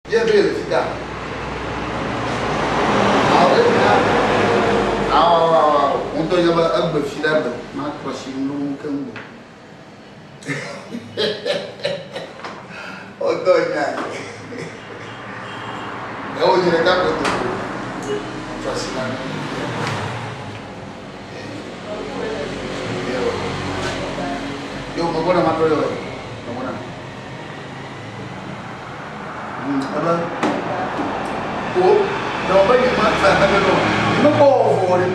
dia veio ficar. Untuk yang berfilar mak crossing nungkang. Otonya. Kau jadi tak betul. Crossing. Yo, mau nak makan yo. Mau nak. Apa? Oh, dah banyak makan ada tu. Ini kau ni.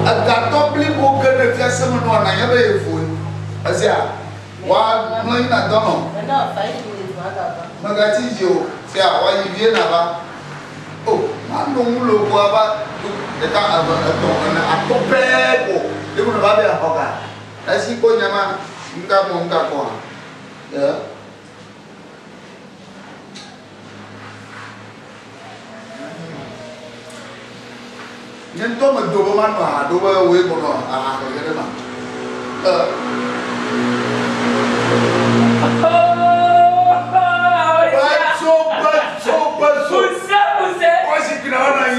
Agak top beli bukan dekat semua nanya berifun. Asia, wah mulai nak tahu. Magati jo, siapa wah ini dia apa? Oh, mana mulu apa? Dekat apa? Atau peko. Dia pun apa dia hokan. Nasi kau nyama, enggak kau. Ya. Nhân tố mình đồ bơm ăn mà đồ bơm uế một rồi rồi cái đấy mà Baso quay xịt cái đó này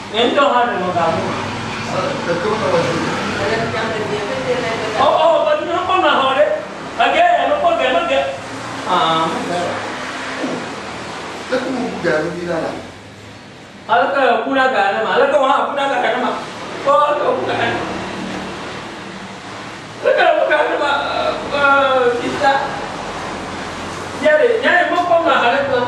Ento hana magamu. Betul apa sih? Oh, but no one hore. Again, no one get. Lepas tu bukan ni lah. Alaka puna gana ma, alaka wah puna gana ma. Oh, alaka puna gana. Alaka gana ma, kita. Jadi, mau kau nak ada tu?